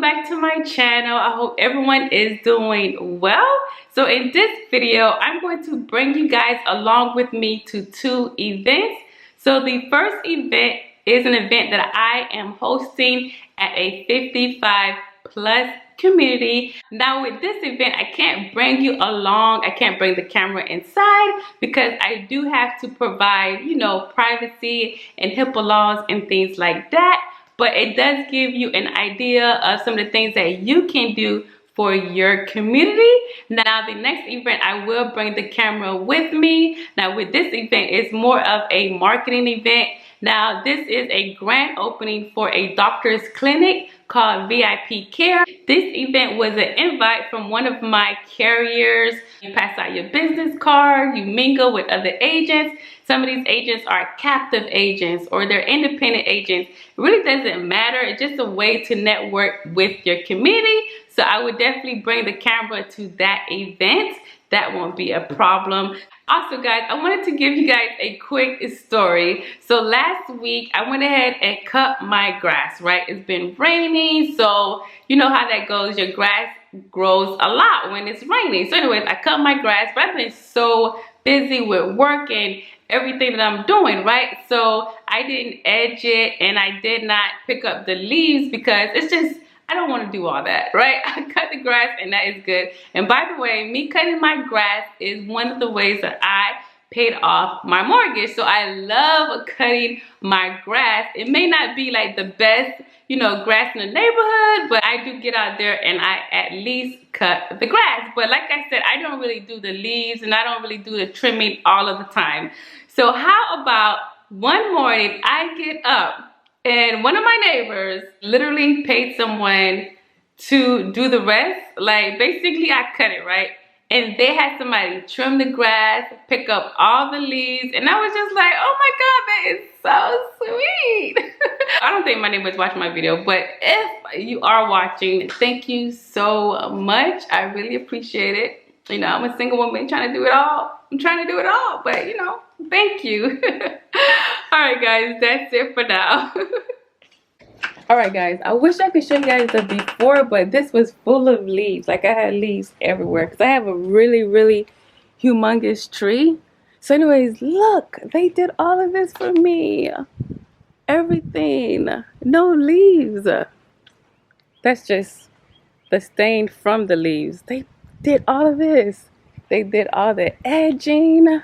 back to my channel. I hope everyone is doing well. So in this video, I'm going to bring you guys along with me to two events. So the first event is an event that I am hosting at a 55 plus community. Now with this event, I can't bring you along. I can't bring the camera inside because I do have to provide, privacy and HIPAA laws and things like that. But it does give you an idea of some of the things that you can do for your community. Now the next event, I will bring the camera with me. Now with this event, it's more of a marketing event. Now this is a grand opening for a doctor's clinic called VIP Care. This event was an invite from one of my carriers. You pass out your business card, you mingle with other agents. Some of these agents are captive agents or they're independent agents. It really doesn't matter. It's just a way to network with your community. So I would definitely bring the camera to that event. That won't be a problem. Also, guys, I wanted to give you guys a quick story. So last week, I went ahead and cut my grass, right? It's been raining, so you know how that goes. Your grass grows a lot when it's raining. So anyways, I cut my grass, but I've been so busy with work and everything that I'm doing, right? So I didn't edge it and I did not pick up the leaves because it's just, I don't want to do all that, right? I cut the grass and that is good. And by the way, me cutting my grass is one of the ways that I paid off my mortgage. So I love cutting my grass. It may not be like the best, grass in the neighborhood, but I do get out there and I at least cut the grass. But like I said, I don't really do the leaves and I don't really do the trimming all of the time. So how about one morning I get up and one of my neighbors literally paid someone to do the rest. Like basically I cut it, right? And they had somebody trim the grass, pick up all the leaves. And I was just like, oh my God, that is so sweet. I don't think my neighbors watch my video, but if you are watching, thank you so much. I really appreciate it. I'm a single woman trying to do it all. I'm trying to do it all, but thank you. All right, guys, that's it for now. All right, guys, I wish I could show you guys the before, but this was full of leaves. Like I had leaves everywhere because I have a really, really humongous tree. So anyways, look, they did all of this for me. Everything, no leaves. That's just the stain from the leaves. They did all of this. They did all the edging.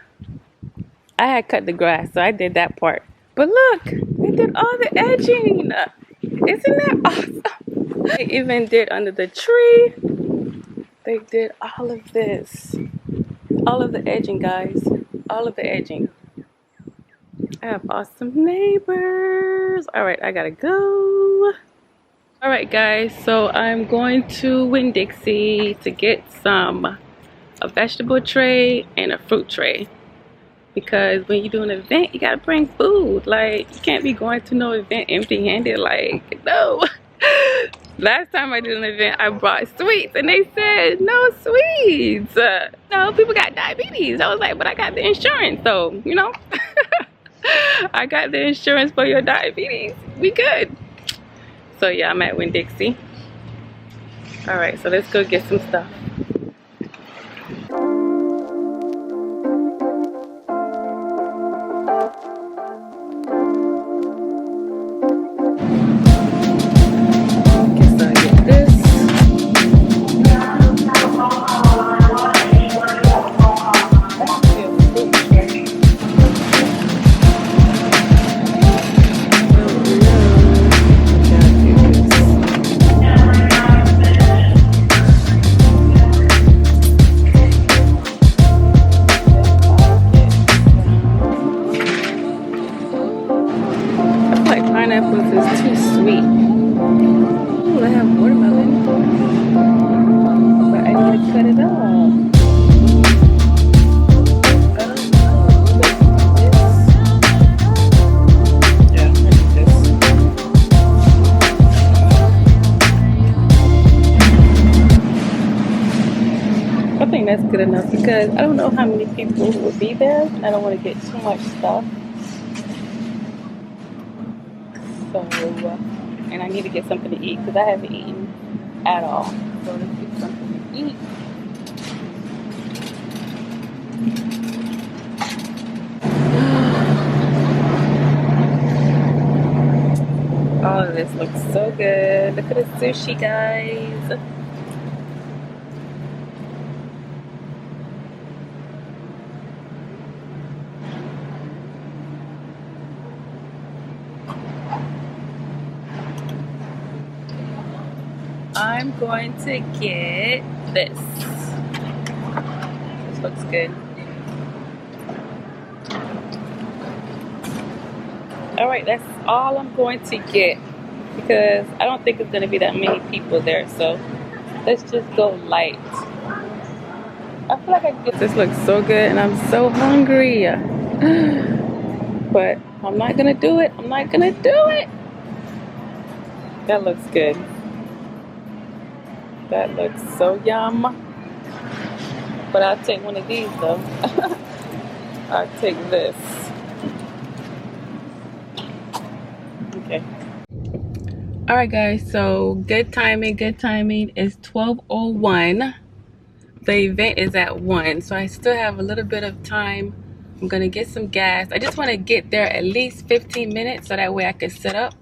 I had cut the grass, so I did that part. But look, they did all the edging. Isn't that awesome? They even did under the tree. They did all of this. All of the edging, guys. All of the edging. I have awesome neighbors. All right, I gotta go. All right, guys, so I'm going to Winn-Dixie to get a vegetable tray and a fruit tray. Because when you do an event, you gotta bring food. Like, you can't be going to no event empty-handed. Like, no. Last time I did an event, I brought sweets, and they said no sweets. No, people got diabetes. I was like, but I got the insurance, so I got the insurance for your diabetes. We good. So yeah, I'm at Winn-Dixie. All right, so let's go get some stuff. Pineapples is too sweet. Ooh, I have watermelon. But I need to cut it off. I think that's good enough because I don't know how many people will be there. I don't want to get too much stuff. So and I need to get something to eat because I haven't eaten at all. So let's get something to eat. Oh, this looks so good. Look at the sushi, guys. I'm going to get this. This looks good. Alright, that's all I'm going to get because I don't think it's going to be that many people there. So let's just go light. I feel like I can get this. Looks so good and I'm so hungry. But I'm not going to do it. I'm not going to do it. That looks good. That looks so yum. But I'll take one of these though. I'll take this. Okay. Alright guys, so good timing, It's 12:01. The event is at 1, so I still have a little bit of time. I'm gonna get some gas. I just want to get there at least 15 minutes so that way I can set up.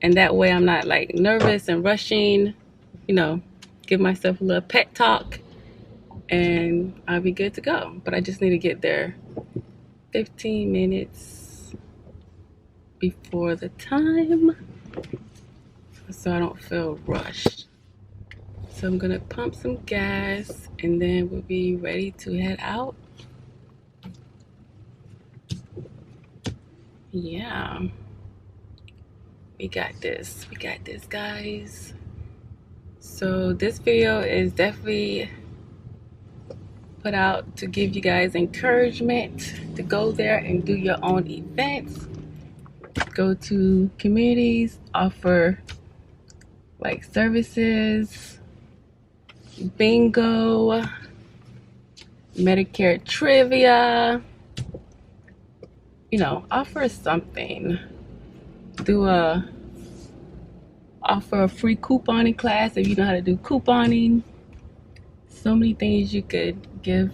And that way I'm not like nervous and rushing, you know, give myself a little pep talk and I'll be good to go. But I just need to get there 15 minutes before the time so I don't feel rushed. So I'm gonna pump some gas and then we'll be ready to head out. Yeah, we got this guys. So this video is definitely put out to give you guys encouragement to go there and do your own events. Go to communities, offer like services, bingo, Medicare trivia, you know, offer something. Offer a free couponing class if you know how to do couponing. So many things you could give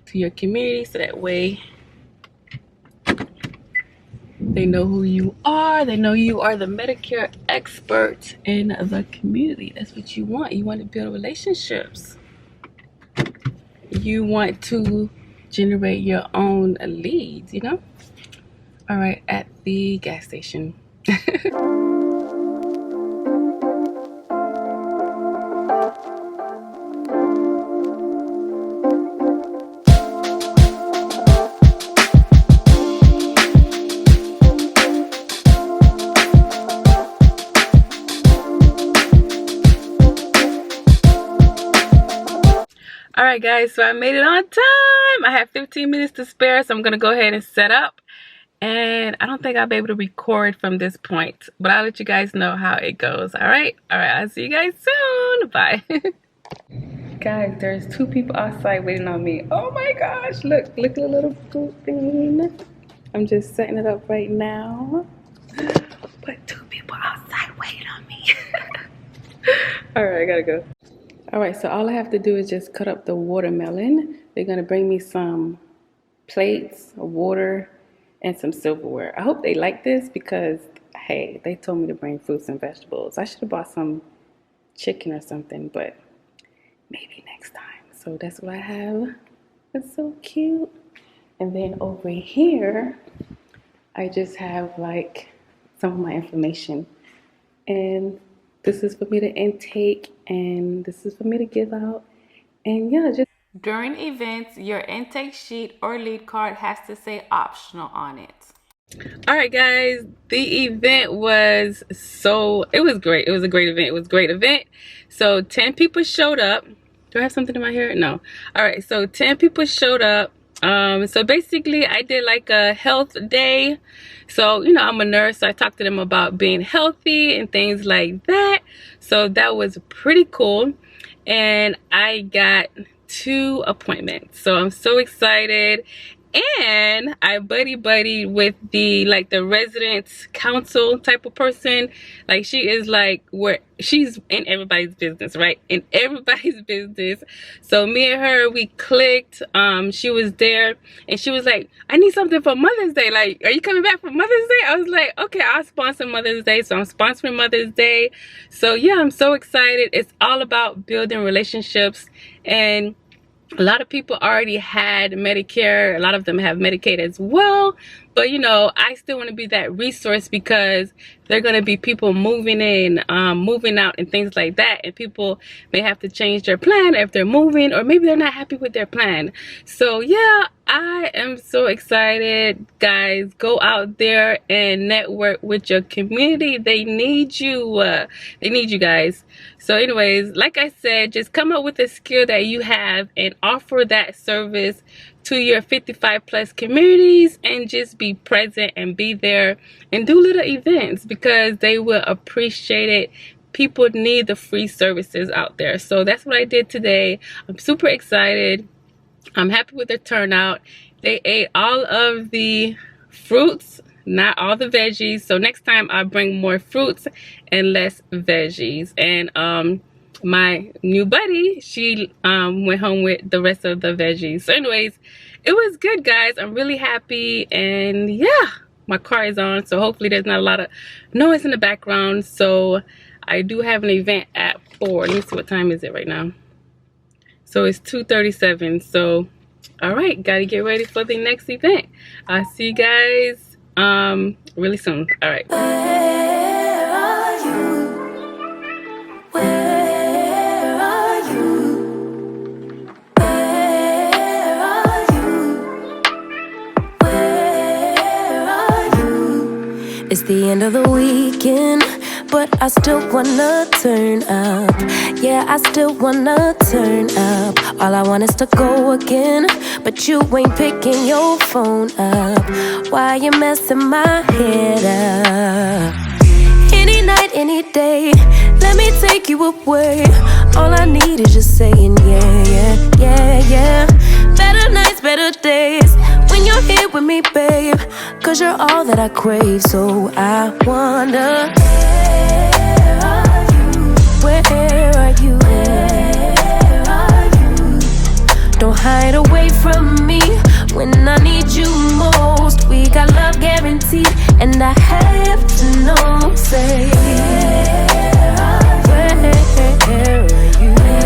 to your community so that way they know who you are. They know you are the Medicare expert in the community. That's what you want. You want to build relationships. You want to generate your own leads, you know? All right, at the gas station. Alright guys, so I made it on time. I have 15 minutes to spare, so I'm going to go ahead and set up. And I don't think I'll be able to record from this point, but I'll let you guys know how it goes. Alright, I'll see you guys soon. Bye. Guys, there's 2 people outside waiting on me. Oh my gosh, look at the little food thing. I'm just setting it up right now. But 2 people outside waiting on me. Alright, I gotta go. Alright, so all I have to do is just cut up the watermelon. They're gonna bring me some plates, water, and some silverware. I hope they like this because, hey, they told me to bring fruits and vegetables. I should have bought some chicken or something, but maybe next time. So that's what I have. It's so cute. And then over here, I just have like some of my information. And this is for me to intake, and this is for me to give out. And yeah, just during events, your intake sheet or lead card has to say optional on it. All right, guys, the event was it was great. It was a great event. It was a great event. So 10 people showed up. Do I have something in my hair? No. All right, so 10 people showed up. So basically I did like a health day. So, you know, I'm a nurse, so I talked to them about being healthy and things like that. So that was pretty cool. And I got 2 appointments. So I'm so excited. And I buddy with the residence council type of person. Like, she is like, where she's in everybody's business, right? In everybody's business. So me and her, we clicked. She was there and she was like, I need something for Mother's Day. Like, are you coming back for Mother's Day? I was like, okay, I'll sponsor Mother's Day. So I'm sponsoring Mother's Day. So yeah, I'm so excited. It's all about building relationships. And a lot of people already had Medicare. A lot of them have Medicaid as well. But, you know, I still want to be that resource because there are going to be people moving in, moving out and things like that. And people may have to change their plan if they're moving, or maybe they're not happy with their plan. So, yeah, I am so excited. Guys, go out there and network with your community. They need you. They need you guys. So anyways, like I said, just come up with a skill that you have and offer that service to your 55 plus communities, and just be present and be there and do little events because they will appreciate it. People need the free services out there. So that's what I did today. I'm super excited. I'm happy with the turnout. They ate all of the fruits, not all the veggies. So next time I'll bring more fruits and less veggies. And my new buddy, she went home with the rest of the veggies. So anyways, it was good, guys. I'm really happy. And yeah, my car is on, so hopefully there's not a lot of noise in the background. So I do have an event at 4. Let me see, what time is it right now? So it's 2:37. So all right, gotta get ready for the next event. I'll see you guys really soon. All right. Where are you? Where are you? Where are you? Where are you? It's the end of the weekend, but I still wanna turn up. Yeah, I still wanna turn up. All I want is to go again, but you ain't picking your phone up. Why you messing my head up? Any night, any day, let me take you away. All I need is just saying yeah, yeah, yeah, yeah. Better nights, better days, when you're here with me, babe. Cause you're all that I crave, so I wonder, where are you? Where are you? Where are you? Don't hide away from me when I need you most. We got love guaranteed, and I have to know, say, where are you? Where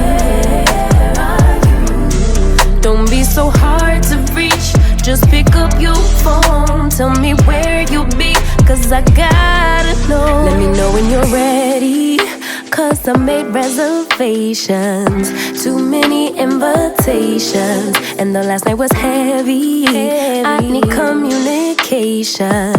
are you? Don't be so hard to reach, just pick up your phone. Tell me where you'll be, cause I gotta know. Let me know when you're ready, cause I made reservations. Too many invitations, and the last night was heavy. I need communication.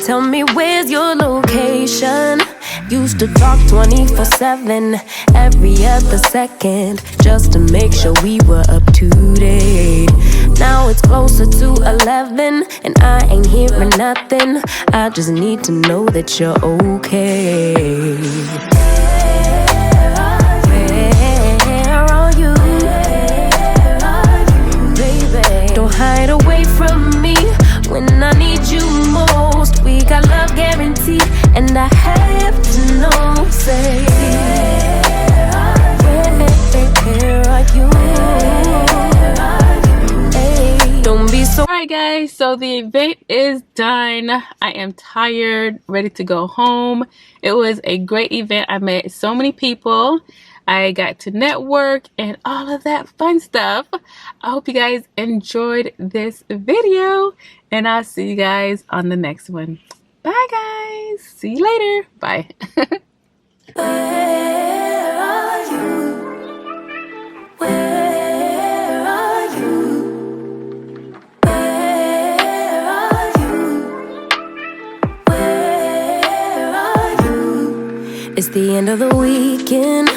Tell me where's your location. Used to talk 24/7, every other second, just to make sure we were up to date. Now it's closer to 11, and I ain't hearing nothing. I just need to know that you're okay. Don't hide away from me when I need you most. We got love guaranteed, and I have to know, say, where are you? Hey, don't be so. Alright guys, so the event is done. I am tired, ready to go home. It was a great event. I met so many people. I got to network and all of that fun stuff. I hope you guys enjoyed this video, and I'll see you guys on the next one. Bye guys. See you later. Bye. Where are you? Where are you? Where are you? Where are you? It's the end of the weekend,